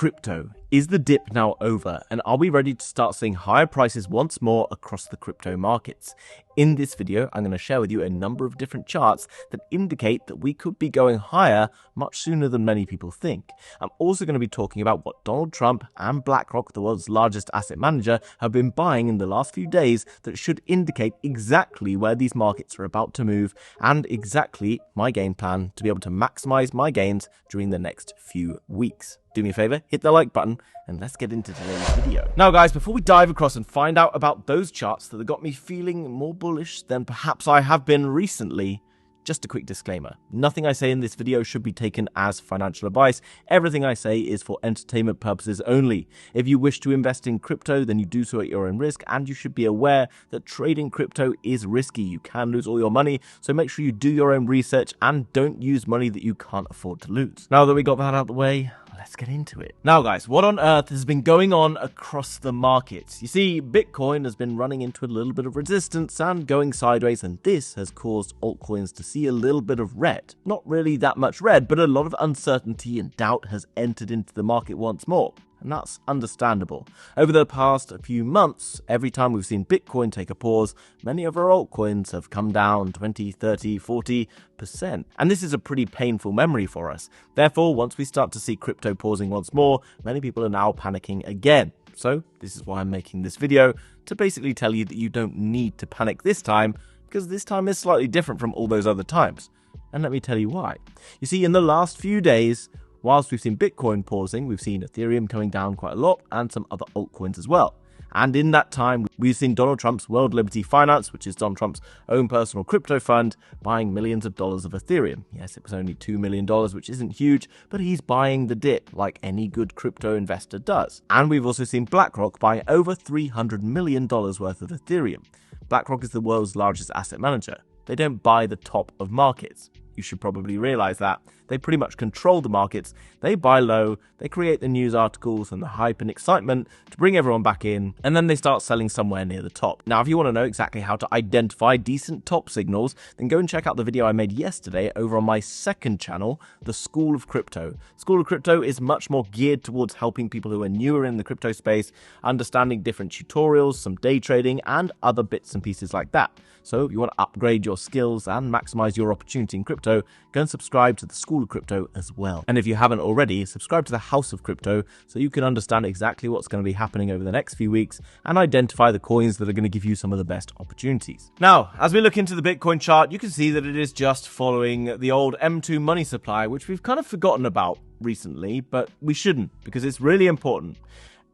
crypto. Is the dip now over, and are we ready to start seeing higher prices once more across the crypto markets? In this video, I'm going to share with you a number of different charts that indicate that we could be going higher much sooner than many people think. I'm also going to be talking about what Donald Trump and BlackRock, the world's largest asset manager, have been buying in the last few days that should indicate exactly where these markets are about to move and exactly my game plan to be able to maximize my gains during the next few weeks. Do me a favor, hit the like button, and let's get into today's video. Now guys, before we dive across and find out about those charts that have got me feeling more bullish than perhaps I have been recently, just a quick disclaimer. Nothing I say in this video should be taken as financial advice. Everything I say is for entertainment purposes only. If you wish to invest in crypto, then you do so at your own risk, and you should be aware that trading crypto is risky. You can lose all your money, so make sure you do your own research and don't use money that you can't afford to lose. Now that we got that out of the way, let's get into it. Now guys, what on earth has been going on across the markets? You see, Bitcoin has been running into a little bit of resistance and going sideways, and this has caused altcoins to see a little bit of red. Not really that much red, but a lot of uncertainty and doubt has entered into the market once more. And that's understandable. Over the past few months, every time we've seen Bitcoin take a pause, many of our altcoins have come down 20, 30, 40%. And this is a pretty painful memory for us. Therefore, once we start to see crypto pausing once more, many people are now panicking again. So this is why I'm making this video, to basically tell you that you don't need to panic this time, because this time is slightly different from all those other times. And let me tell you why. You see, in the last few days, whilst we've seen Bitcoin pausing, we've seen Ethereum coming down quite a lot and some other altcoins as well. And in that time, we've seen Donald Trump's World Liberty Finance, which is Donald Trump's own personal crypto fund, buying millions of dollars of Ethereum. Yes, it was only $2 million, which isn't huge, but he's buying the dip like any good crypto investor does. And we've also seen BlackRock buying over $300 million worth of Ethereum. BlackRock is the world's largest asset manager. They don't buy the top of markets. You should probably realize that. They pretty much control the markets. They buy low, they create the news articles and the hype and excitement to bring everyone back in, and then they start selling somewhere near the top. Now, if you want to know exactly how to identify decent top signals, then go and check out the video I made yesterday over on my second channel, The School of Crypto. School of Crypto is much more geared towards helping people who are newer in the crypto space, understanding different tutorials, some day trading, and other bits and pieces like that. So if you want to upgrade your skills and maximize your opportunity in crypto, go and subscribe to the School of Crypto as well. And if you haven't already, subscribe to the House of Crypto so you can understand exactly what's going to be happening over the next few weeks and identify the coins that are going to give you some of the best opportunities. Now, as we look into the Bitcoin chart, you can see that it is just following the old M2 money supply, which we've kind of forgotten about recently, but we shouldn't, because it's really important.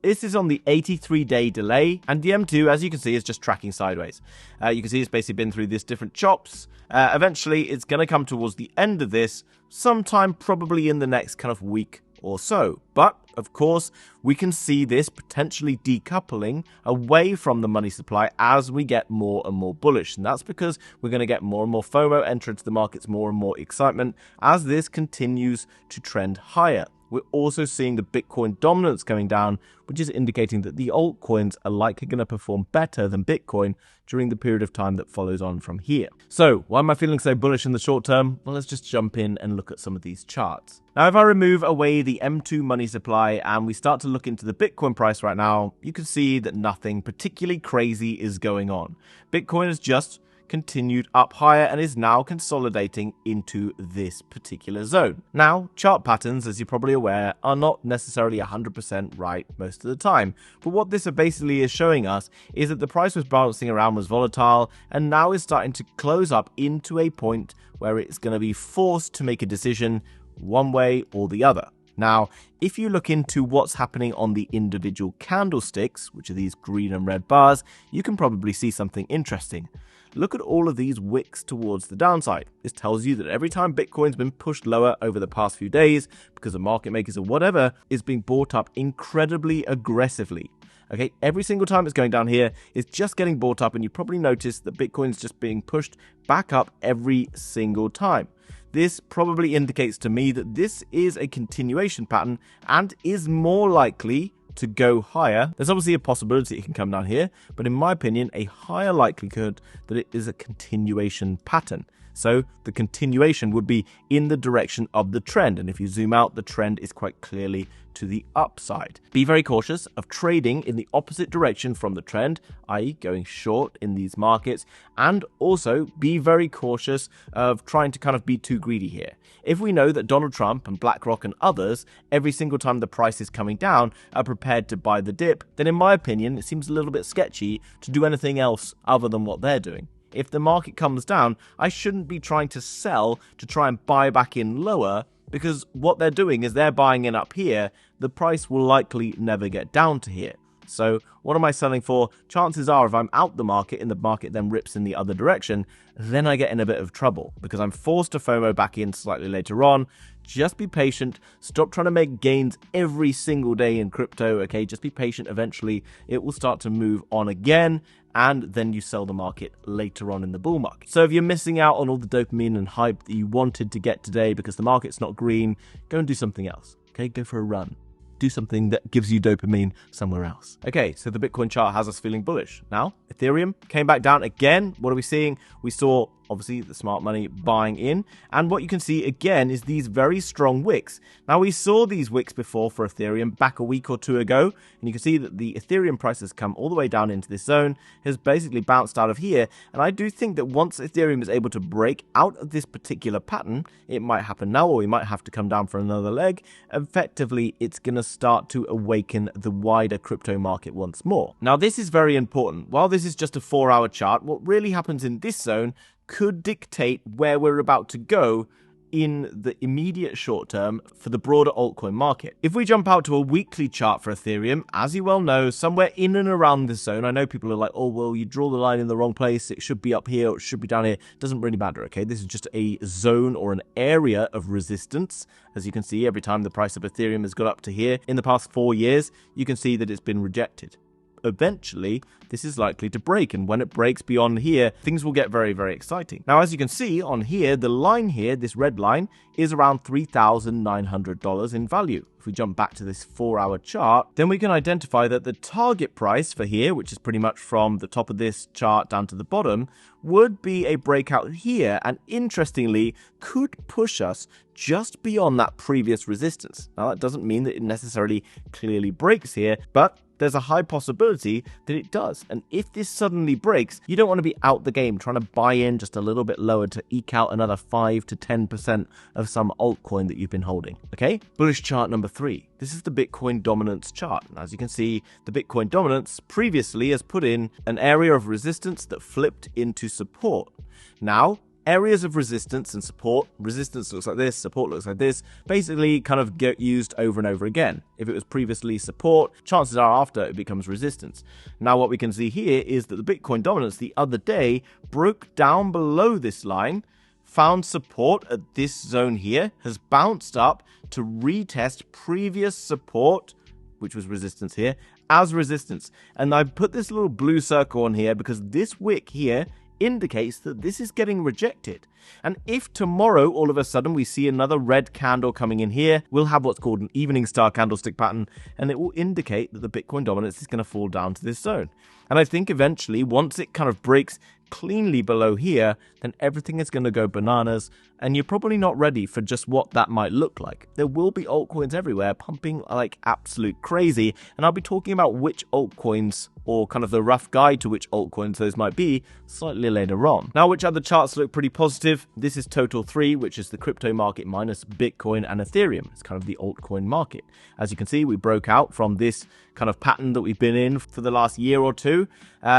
This is on the 83-day delay, and the M2, as you can see, is just tracking sideways. You can see it's basically been through these different chops. Eventually, it's going to come towards the end of this, sometime probably in the next kind of week or so. But, of course, we can see this potentially decoupling away from the money supply as we get more and more bullish. And that's because we're going to get more and more FOMO enter into the markets, more and more excitement as this continues to trend higher. We're also seeing the Bitcoin dominance going down, which is indicating that the altcoins are likely going to perform better than Bitcoin during the period of time that follows on from here. So, why am I feeling so bullish in the short term? Well, let's just jump in and look at some of these charts. Now, if I remove away the M2 money supply and we start to look into the Bitcoin price right now, you can see that nothing particularly crazy is going on. Bitcoin is just continued up higher and is now consolidating into this particular zone. Now, chart patterns, as you're probably aware, are not necessarily 100% right most of the time, but what this basically is showing us is that the price was bouncing around, was volatile, and now is starting to close up into a point where it's going to be forced to make a decision one way or the other. Now, if you look into what's happening on the individual candlesticks, which are these green and red bars, you can probably see something interesting. Look at all of these wicks towards the downside. This tells you that every time Bitcoin's been pushed lower over the past few days, because of market makers or whatever, it's being bought up incredibly aggressively. Okay, every single time it's going down here, it's just getting bought up, and you probably noticed that Bitcoin's just being pushed back up every single time. This probably indicates to me that this is a continuation pattern and is more likely to go higher. There's obviously a possibility it can come down here, but in my opinion, a higher likelihood that it is a continuation pattern. So the continuation would be in the direction of the trend. And if you zoom out, the trend is quite clearly to the upside. Be very cautious of trading in the opposite direction from the trend, i.e. going short in these markets, and also be very cautious of trying to kind of be too greedy here. If we know that Donald Trump and BlackRock and others, every single time the price is coming down, are prepared to buy the dip, then in my opinion, it seems a little bit sketchy to do anything else other than what they're doing. If the market comes down, I shouldn't be trying to sell to try and buy back in lower, because what they're doing is they're buying in up here. The price will likely never get down to here. So what am I selling for? Chances are if I'm out the market and the market then rips in the other direction, then I get in a bit of trouble because I'm forced to FOMO back in slightly later on. Just be patient. Stop trying to make gains every single day in crypto, okay? Just be patient. Eventually, it will start to move on again, and then you sell the market later on in the bull market. So if you're missing out on all the dopamine and hype that you wanted to get today because the market's not green, go and do something else, okay? Go for a run. Do something that gives you dopamine somewhere else. Okay, so the Bitcoin chart has us feeling bullish. Now, Ethereum came back down again. What are we seeing? We saw, obviously, the smart money buying in. And what you can see, again, is these very strong wicks. Now, we saw these wicks before for Ethereum back a week or two ago. And you can see that the Ethereum price has come all the way down into this zone, has basically bounced out of here. And I do think that once Ethereum is able to break out of this particular pattern, it might happen now, or we might have to come down for another leg. Effectively, it's going to start to awaken the wider crypto market once more. Now, this is very important. While this is just a 4-hour chart, what really happens in this zone could dictate where we're about to go in the immediate short term for the broader altcoin market. If we jump out to a weekly chart for Ethereum, as you well know, somewhere in and around this zone, I know people are like, oh, well, you draw the line in the wrong place. It should be up here or it should be down here. It doesn't really matter, okay? This is just a zone or an area of resistance. As you can see, every time the price of Ethereum has got up to here in the past 4 years, you can see that it's been rejected. Eventually, this is likely to break, and when it breaks beyond here, things will get very, very exciting. Now, as you can see on here, the line here, this red line, is around $3,900 in value. If we jump back to this 4-hour chart, then we can identify that the target price for here, which is pretty much from the top of this chart down to the bottom, would be a breakout here, and interestingly, could push us just beyond that previous resistance. Now, that doesn't mean that it necessarily clearly breaks here, but there's a high possibility that it does. And if this suddenly breaks, you don't want to be out the game trying to buy in just a little bit lower to eke out another 5 to 10% of some altcoin that you've been holding, okay? Bullish chart number 3. This is the Bitcoin dominance chart. And as you can see, the Bitcoin dominance previously has put in an area of resistance that flipped into support. Now, areas of resistance and support, resistance looks like this, support looks like this, basically kind of get used over and over again. If it was previously support, chances are after it becomes resistance. Now what we can see here is that the Bitcoin dominance the other day broke down below this line, found support at this zone here, has bounced up to retest previous support, which was resistance here, as resistance. And I put this little blue circle on here because this wick here indicates that this is getting rejected. And if tomorrow all of a sudden we see another red candle coming in here, we'll have what's called an evening star candlestick pattern, and it will indicate that the Bitcoin dominance is going to fall down to this zone. And I think eventually, once it kind of breaks cleanly below here, then everything is going to go bananas, and you're probably not ready for just what that might look like. There will be altcoins everywhere pumping like absolute crazy, and I'll be talking about which altcoins, or kind of the rough guide to which altcoins those might be, slightly later on. Now, which other charts look pretty positive? This is Total 3, which is the crypto market minus Bitcoin and Ethereum. It's kind of the altcoin market. As you can see, we broke out from this kind of pattern that we've been in for the last year or two.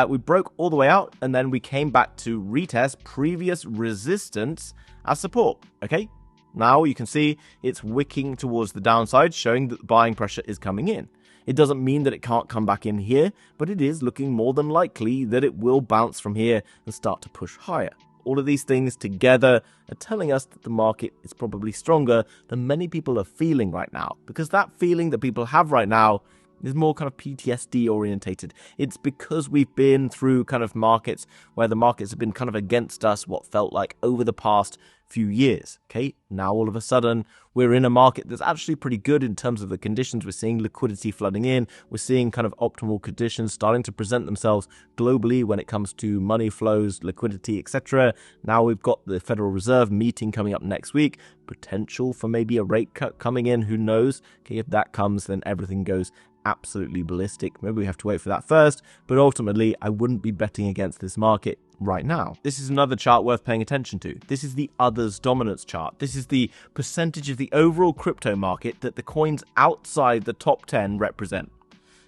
We broke all the way out, and then we came back to retest previous resistance as support, okay? Now you can see it's wicking towards the downside, showing that the buying pressure is coming in. It doesn't mean that it can't come back in here, but it is looking more than likely that it will bounce from here and start to push higher. All of these things together are telling us that the market is probably stronger than many people are feeling right now, because that feeling that people have right now is more kind of PTSD orientated. It's because we've been through kind of markets where the markets have been kind of against us, what felt like over the past few years. Okay, now all of a sudden we're in a market that's actually pretty good in terms of the conditions. We're seeing liquidity flooding in. We're seeing kind of optimal conditions starting to present themselves globally when it comes to money flows, liquidity, etc. Now we've got the Federal Reserve meeting coming up next week. Potential for maybe a rate cut coming in. Who knows? Okay, if that comes, then everything goes absolutely ballistic. Maybe we have to wait for that first, but ultimately I wouldn't be betting against this market right now. This is another chart worth paying attention to. This is the others dominance chart. This is the percentage of the overall crypto market that the coins outside the top 10 represent.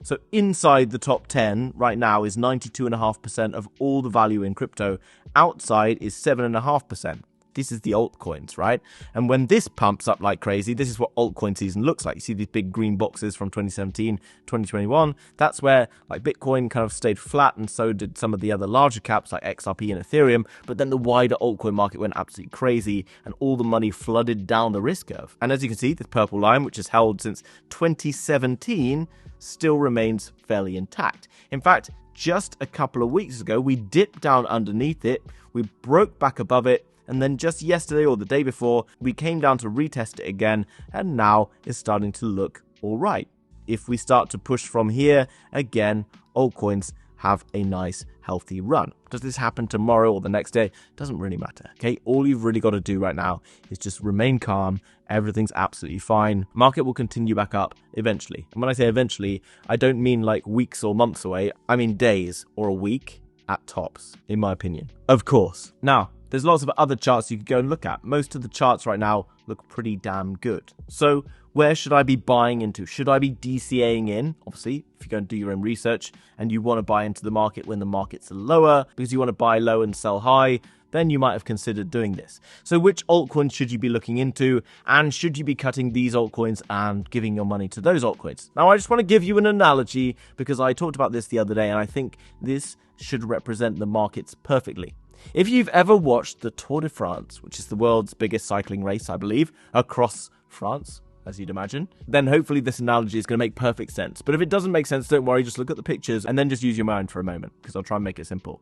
So inside the top 10 right now is 92.5% of all the value in crypto. Outside is 7.5%. This is the altcoins, right? And when this pumps up like crazy, this is what altcoin season looks like. You see these big green boxes from 2017, 2021. That's where like Bitcoin kind of stayed flat, and so did some of the other larger caps like XRP and Ethereum. But then the wider altcoin market went absolutely crazy and all the money flooded down the risk curve. And as you can see, this purple line, which is held since 2017, still remains fairly intact. In fact, just a couple of weeks ago, we dipped down underneath it, we broke back above it, and then just yesterday or the day before, we came down to retest it again, and now it's starting to look all right. If we start to push from here, again, altcoins have a nice, healthy run. Does this happen tomorrow or the next day? Doesn't really matter, okay? All you've really got to do right now is just remain calm. Everything's absolutely fine. Market will continue back up eventually. And when I say eventually, I don't mean like weeks or months away. I mean days or a week at tops, in my opinion. Of course. Now, there's lots of other charts you could go and look at. Most of the charts right now look pretty damn good. So where should I be buying into? Should I be DCAing in? Obviously, if you go and do your own research and you want to buy into the market when the markets are lower because you want to buy low and sell high, then you might have considered doing this. So which altcoins should you be looking into? And should you be cutting these altcoins and giving your money to those altcoins? Now, I just want to give you an analogy because I talked about this the other day and I think this should represent the markets perfectly. If you've ever watched the Tour de France, which is the world's biggest cycling race, I believe, across France, as you'd imagine, then hopefully this analogy is going to make perfect sense. But if it doesn't make sense, don't worry, just look at the pictures and then just use your mind for a moment, because I'll try and make it simple.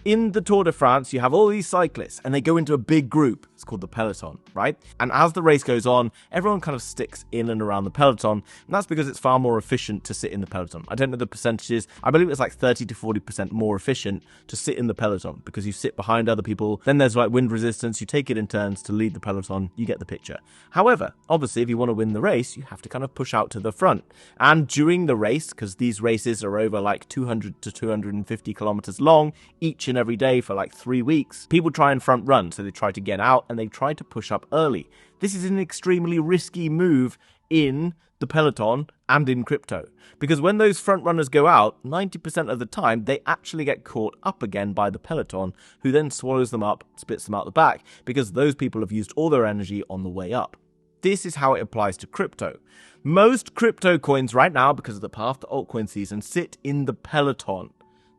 In the Tour de France, you have all these cyclists and they go into a big group. It's called the peloton, right? And as the race goes on, everyone kind of sticks in and around the peloton. And that's because it's far more efficient to sit in the peloton. I don't know the percentages. I believe it's like 30 to 40% more efficient to sit in the peloton because you sit behind other people. Then there's like wind resistance. You take it in turns to lead the peloton. You get the picture. However, obviously, if you want to win the race, you have to kind of push out to the front. And during the race, because these races are over like 200 to 250 kilometers long, each and every day for like 3 weeks, people try and front run. So they try to get out and they try to push up early. This is an extremely risky move in the peloton and in crypto, because when those front runners go out, 90% of the time they actually get caught up again by the peloton, who then swallows them up, spits them out the back, because those people have used all their energy on the way up. This is how it applies to crypto. Most crypto coins right now, because of the path to altcoin season, sit in the peloton.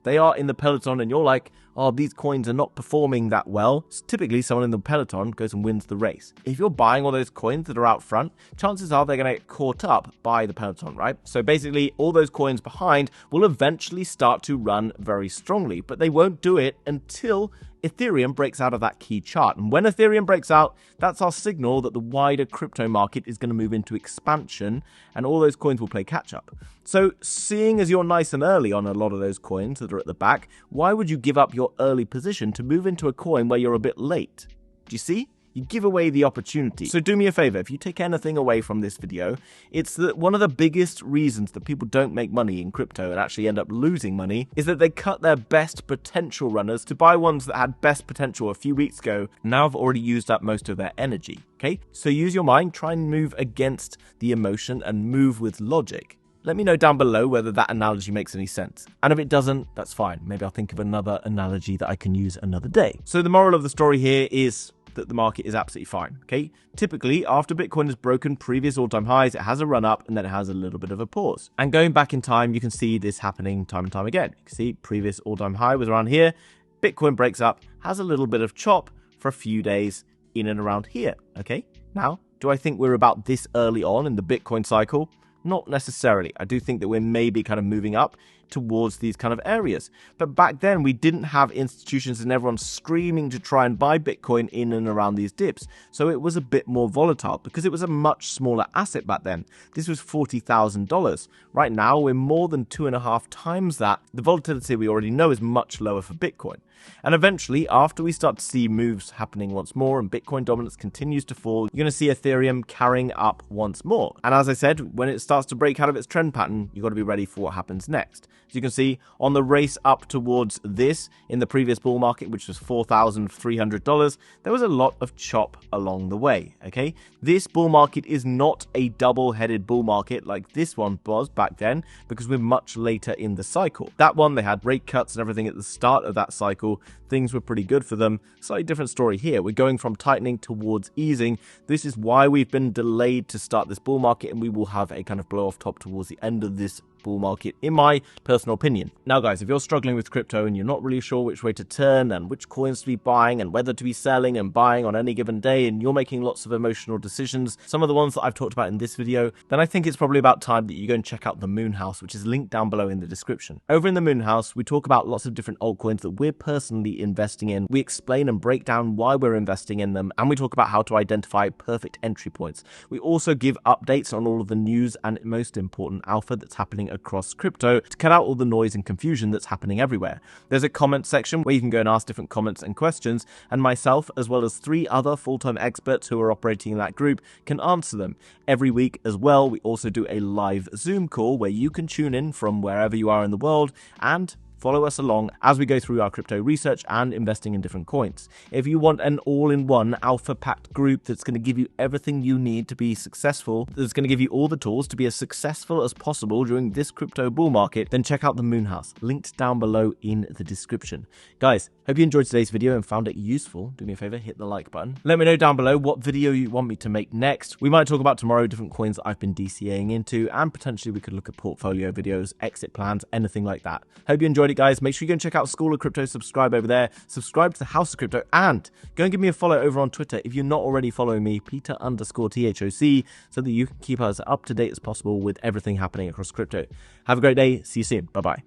They are in the peloton and you're like, oh, these coins are not performing that well. So typically, someone in the peloton goes and wins the race. If you're buying all those coins that are out front, chances are they're going to get caught up by the peloton, right? So basically, all those coins behind will eventually start to run very strongly, but they won't do it until Ethereum breaks out of that key chart. And when Ethereum breaks out, that's our signal that the wider crypto market is going to move into expansion and all those coins will play catch up. So seeing as you're nice and early on a lot of those coins that are at the back, why would you give up your early position to move into a coin where you're a bit late? Do you see? You give away the opportunity. So do me a favor, if you take anything away from this video, it's that one of the biggest reasons that people don't make money in crypto and actually end up losing money is that they cut their best potential runners to buy ones that had best potential a few weeks ago, now have already used up most of their energy, okay? So use your mind, try and move against the emotion and move with logic. Let me know down below whether that analogy makes any sense. And if it doesn't, that's fine. Maybe I'll think of another analogy that I can use another day. So the moral of the story here is that the market is absolutely fine, okay? Typically, after Bitcoin has broken previous all-time highs, it has a run up and then it has a little bit of a pause. And going back in time, you can see this happening time and time again. You can see previous all-time high was around here. Bitcoin breaks up, has a little bit of chop for a few days in and around here, okay? Now, do I think we're about this early on in the Bitcoin cycle? Not necessarily. I do think that we're maybe kind of moving up towards these kind of areas. But back then, we didn't have institutions and everyone screaming to try and buy Bitcoin in and around these dips. So it was a bit more volatile because it was a much smaller asset back then. This was $40,000. Right now, we're more than 2.5 times that. The volatility we already know is much lower for Bitcoin. And eventually, after we start to see moves happening once more and Bitcoin dominance continues to fall, you're going to see Ethereum carrying up once more. And as I said, when it starts to break out of its trend pattern, you've got to be ready for what happens next. As you can see, on the race up towards this in the previous bull market, which was $4,300, there was a lot of chop along the way, okay? This bull market is not a double-headed bull market like this one was back then because we're much later in the cycle. That one, they had rate cuts and everything at the start of that cycle. Things were pretty good for them. Slightly different story here. We're going from tightening towards easing. This is why we've been delayed to start this bull market, and we will have a kind of blow off top towards the end of this bull market, in my personal opinion. Now guys, if you're struggling with crypto and you're not really sure which way to turn and which coins to be buying and whether to be selling and buying on any given day, and you're making lots of emotional decisions, some of the ones that I've talked about in this video, then I think it's probably about time that you go and check out the Moon House, which is linked down below in the description. Over in the Moon House, we talk about lots of different altcoins that we're personally investing in. We explain and break down why we're investing in them, and we talk about how to identify perfect entry points. We also give updates on all of the news and, most important, alpha that's happening across crypto to cut out all the noise and confusion that's happening everywhere. There's a comment section where you can go and ask different comments and questions, and myself, as well as 3 other full-time experts who are operating in that group, can answer them. Every week as well, we also do a live Zoom call where you can tune in from wherever you are in the world and follow us along as we go through our crypto research and investing in different coins. If you want an all-in-one alpha-packed group that's going to give you everything you need to be successful, that's going to give you all the tools to be as successful as possible during this crypto bull market, then check out the Moon House, linked down below in the description. Guys, hope you enjoyed today's video and found it useful. Do me a favor, hit the like button. Let me know down below what video you want me to make next. We might talk about tomorrow different coins that I've been DCAing into, and potentially we could look at portfolio videos, exit plans, anything like that. Hope you enjoyed it, guys. Make sure you go and check out School of Crypto, subscribe over there, subscribe to the House of Crypto, and go and give me a follow over on Twitter if you're not already following me, Peter_THOC, so that you can keep us up to date as possible with everything happening across crypto. Have a great day. See you soon. Bye-bye.